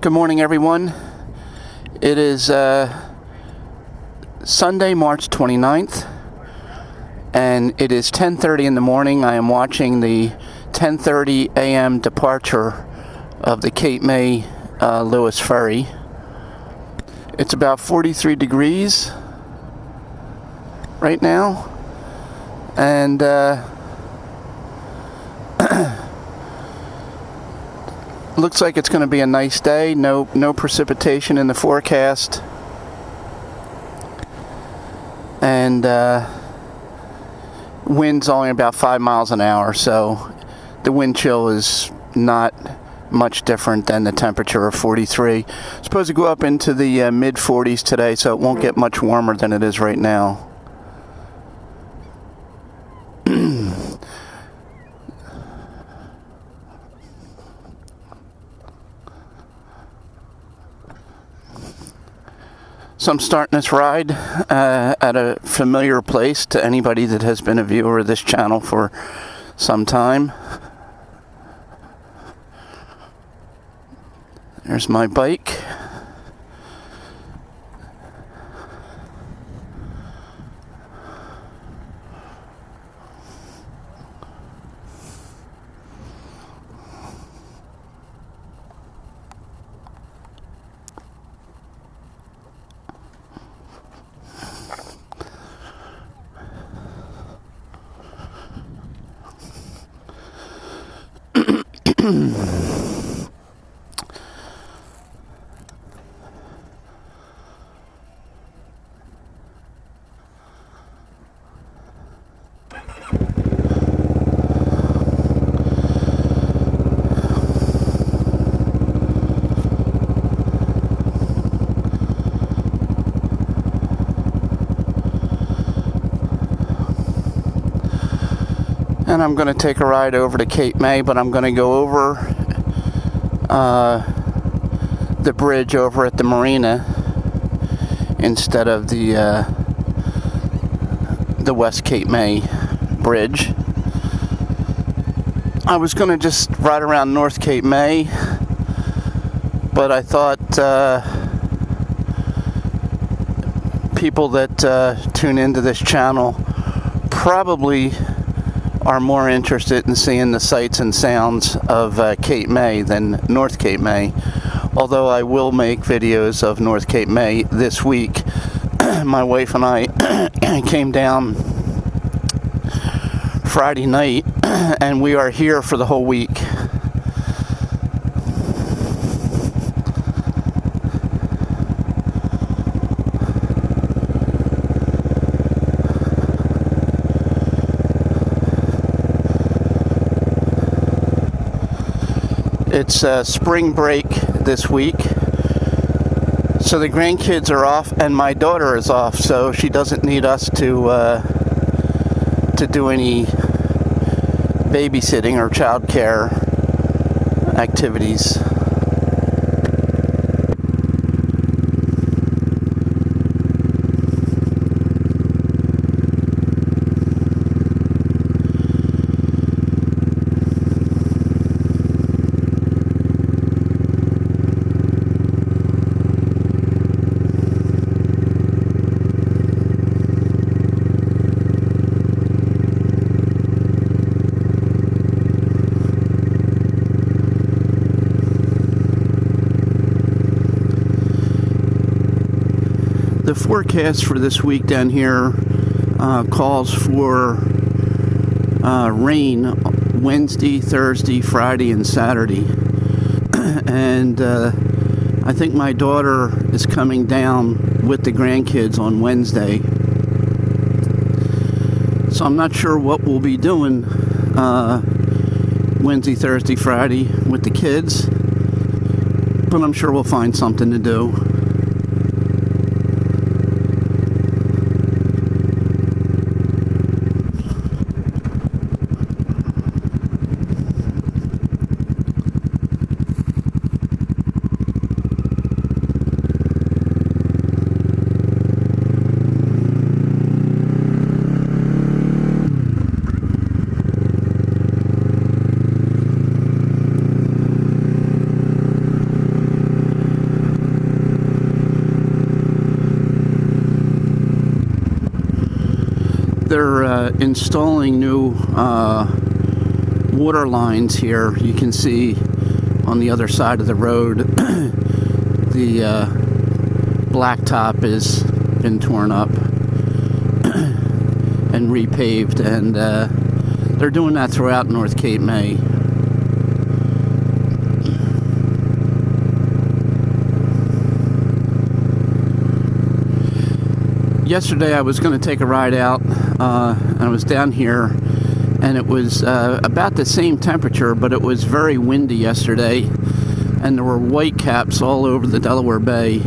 Good morning, everyone. It is Sunday, March 29th, and it is 10:30 in the morning. I am watching the 10:30 a.m. departure of the Cape May Lewis ferry. It's about 43 degrees right now, and looks like it's going to be a nice day. No precipitation in the forecast, and wind's only about 5 miles an hour, so the wind chill is not much different than the temperature of 43. It's supposed to go up into the mid 40s today, so it won't get much warmer than it is right now. So I'm starting this ride at a familiar place to anybody that has been a viewer of this channel for some time. There's my bike. And I'm going to take a ride over to Cape May, but I'm going to go over the bridge over at the Marina instead of the West Cape May bridge. I was going to just ride around North Cape May, but I thought people that tune into this channel probably are more interested in seeing the sights and sounds of Cape May than North Cape May. Although I will make videos of North Cape May this week. My wife and I came down Friday night, and we are here for the whole week. It's spring break this week, so the grandkids are off, and my daughter is off, so she doesn't need us to do any babysitting or childcare activities. The forecast for this week down here calls for rain Wednesday, Thursday, Friday, and Saturday. And I think my daughter is coming down with the grandkids on Wednesday. So I'm not sure what we'll be doing Wednesday, Thursday, Friday with the kids, but I'm sure we'll find something to do. installing new water lines here. You can see on the other side of the road the blacktop has been torn up and repaved, and they're doing that throughout North Cape May. Yesterday I was going to take a ride out, and I was down here, and it was about the same temperature, but it was very windy yesterday, and there were white caps all over the Delaware Bay.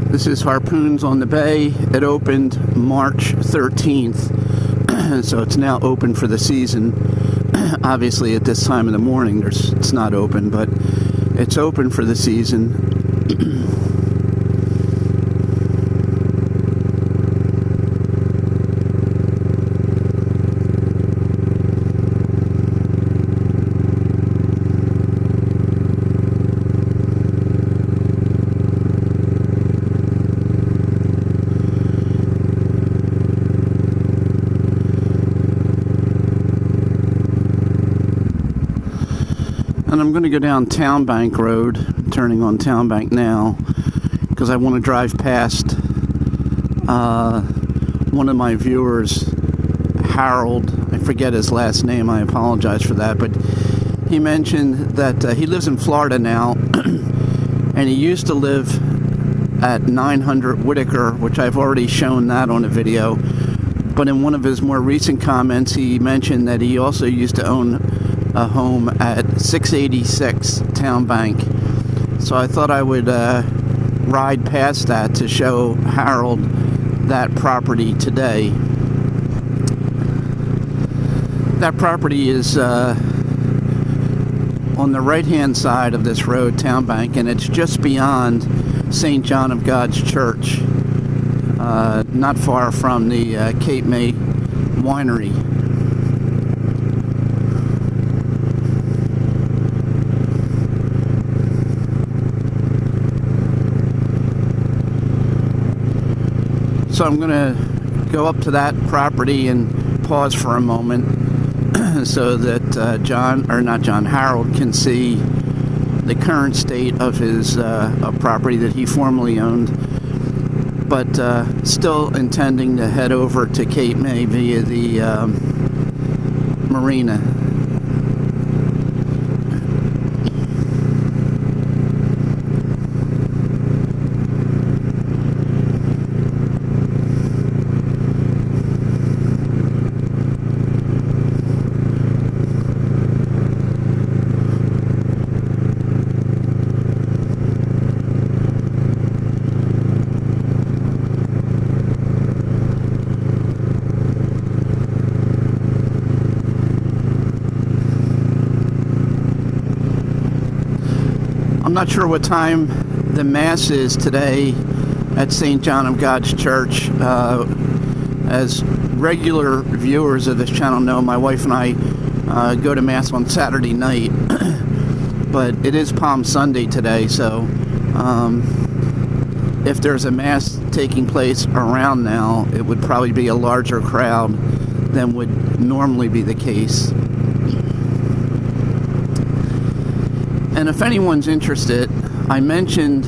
This is Harpoons on the Bay. It opened March 13th, so it's now open for the season. Obviously, at this time of the morning, it's not open, but it's open for the season. And I'm going to go down Town Bank Road, turning on Town Bank now, because I want to drive past one of my viewers, Harold. I forget his last name, I apologize for that, but he mentioned that he lives in Florida now, and he used to live at 900 Whitaker, which I've already shown that on a video. But in one of his more recent comments, he mentioned that he also used to own a home at 686 Town Bank. So I thought I would ride past that to show Harold that property today. That property is on the right-hand side of this road, Town Bank, and it's just beyond St. John of God's Church, not far from the Cape May Winery. So I'm going to go up to that property and pause for a moment so that Harold can see the current state of his property that he formerly owned, but still intending to head over to Cape May via the Marina. I'm not sure what time the Mass is today at St. John of God's Church. As regular viewers of this channel know, my wife and I go to Mass on Saturday night, but it is Palm Sunday today, so if there's a Mass taking place around now, it would probably be a larger crowd than would normally be the case. And if anyone's interested, I mentioned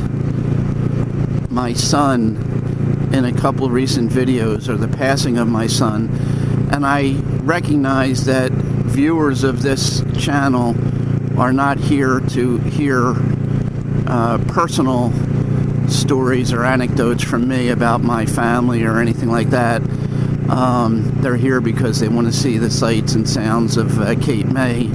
my son in a couple recent videos, or the passing of my son, and I recognize that viewers of this channel are not here to hear personal stories or anecdotes from me about my family or anything like that. They're here because they want to see the sights and sounds of Cape May.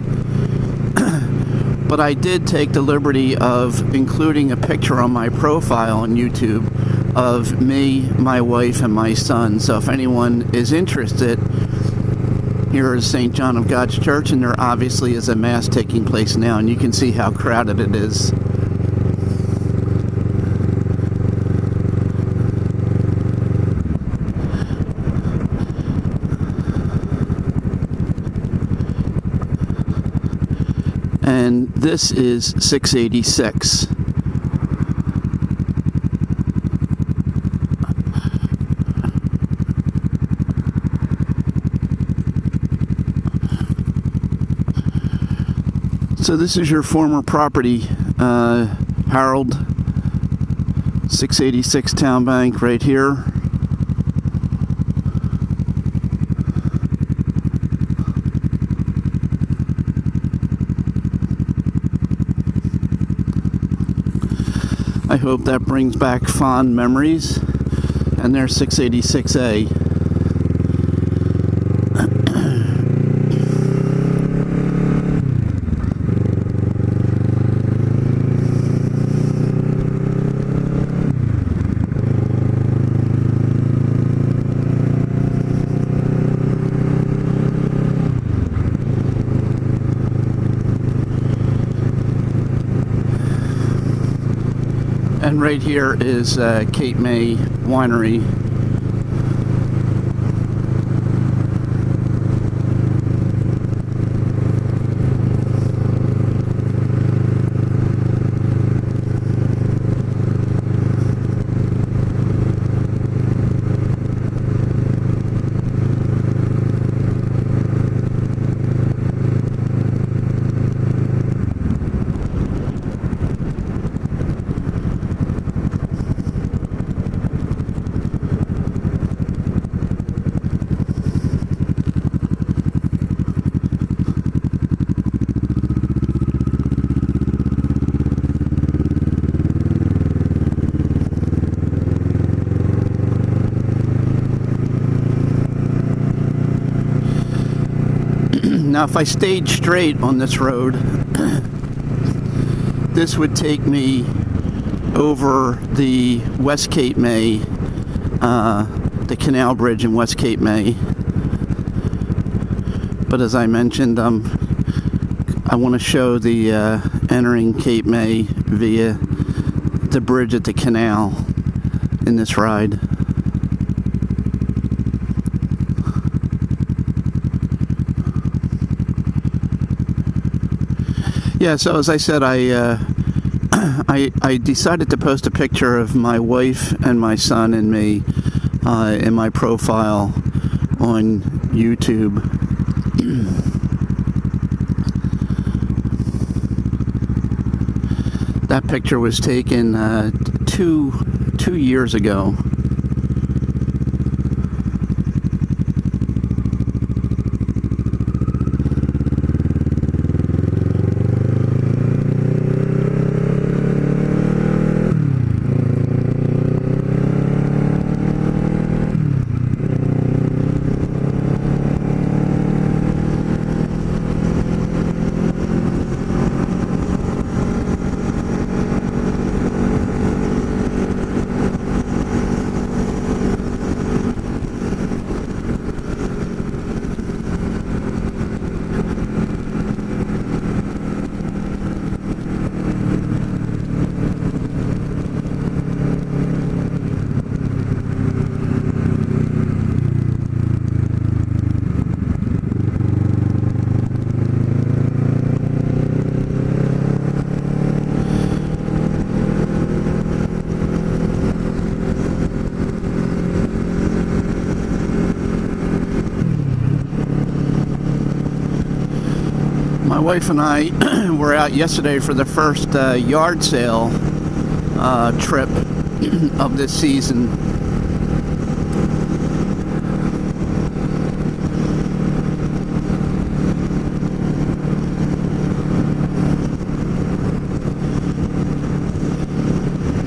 But I did take the liberty of including a picture on my profile on YouTube of me, my wife, and my son. So if anyone is interested, Here is St. John of God's Church, and there obviously is a Mass taking place now, and you can see how crowded it is. And this is 686. So this is your former property, Harold, 686 Town Bank right here. I hope that brings back fond memories. And there's 686A. And right here is Cape May Winery. Now, if I stayed straight on this road, this would take me over the West Cape May, the canal bridge in West Cape May. But as I mentioned, I want to show the entering Cape May via the bridge at the canal in this ride. Yeah, so as I said, I decided to post a picture of my wife and my son and me in my profile on YouTube. That picture was taken two years ago. My wife and I were out yesterday for the first yard sale trip of this season.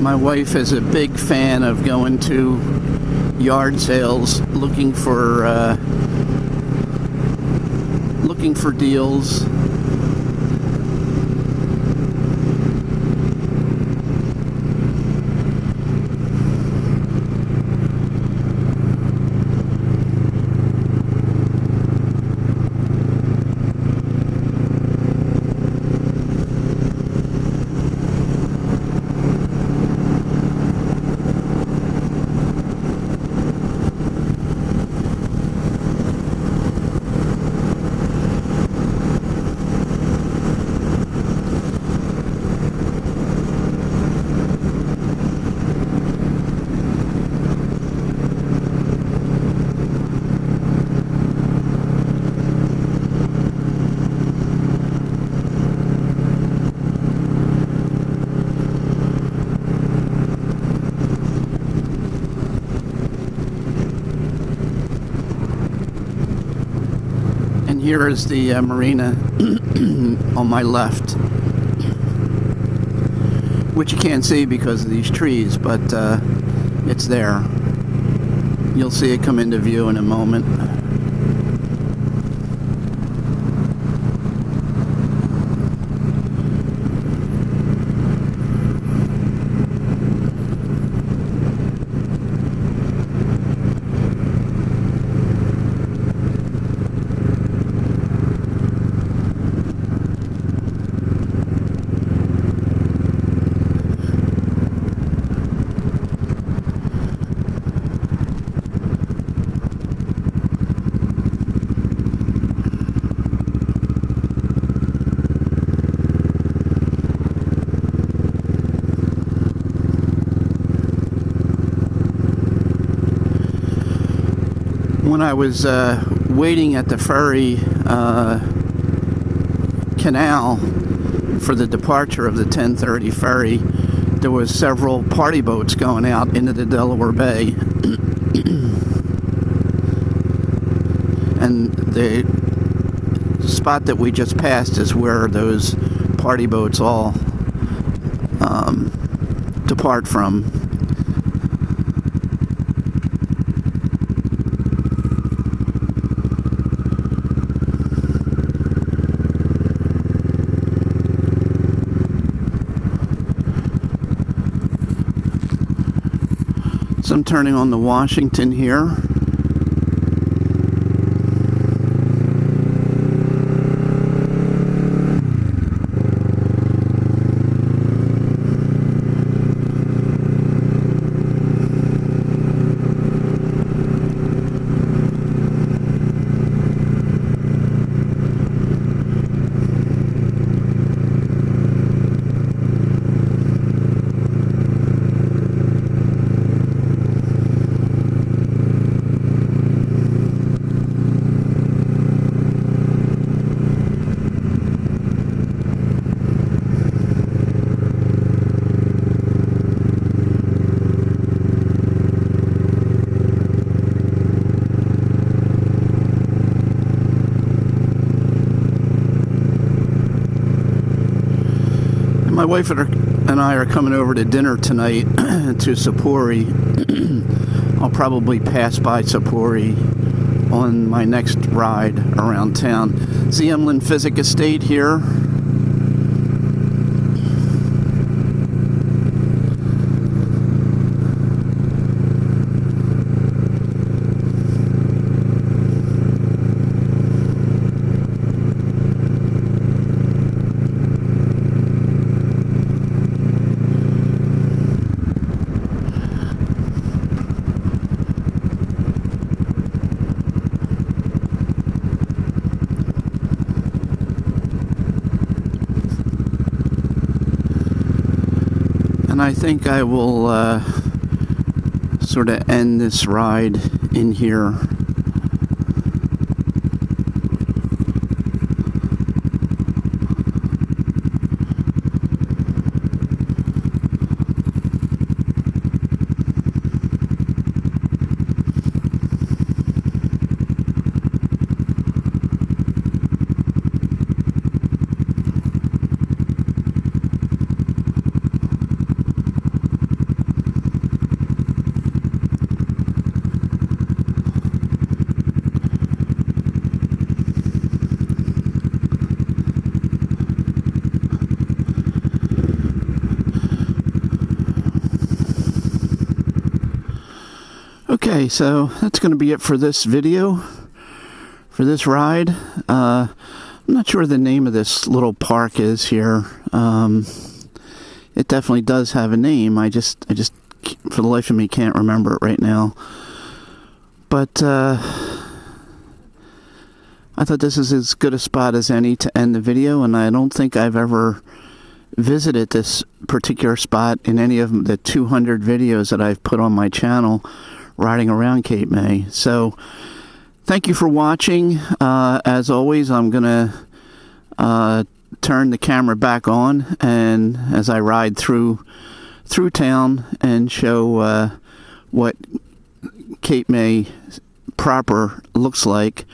My wife is a big fan of going to yard sales, looking for deals. here is the Marina on my left, which you can't see because of these trees, but it's there. You'll see it come into view in a moment. When I was waiting at the ferry canal for the departure of the 10:30 ferry, there was several party boats going out into the Delaware Bay. And the spot that we just passed is where those party boats all depart from. So I'm turning on the Washington here. My wife and I are coming over to dinner tonight to Sapori. I'll probably pass by Sapori on my next ride around town. CMLF Physic Estate here. And I think I will sort of end this ride in here. Okay, so that's going to be it for this video, for this ride. I'm not sure the name of this little park is here. It definitely does have a name. I just for the life of me can't remember it right now. But I thought this is as good a spot as any to end the video, and I don't think I've ever visited this particular spot in any of the 200 videos that I've put on my channel riding around Cape May. So thank you for watching. As always, I'm gonna turn the camera back on, and as I ride through town and show what Cape May proper looks like.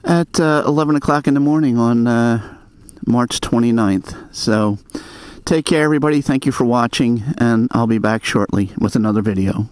at 11 o'clock in the morning on March 29th. So take care, everybody. Thank you for watching, and I'll be back shortly with another video.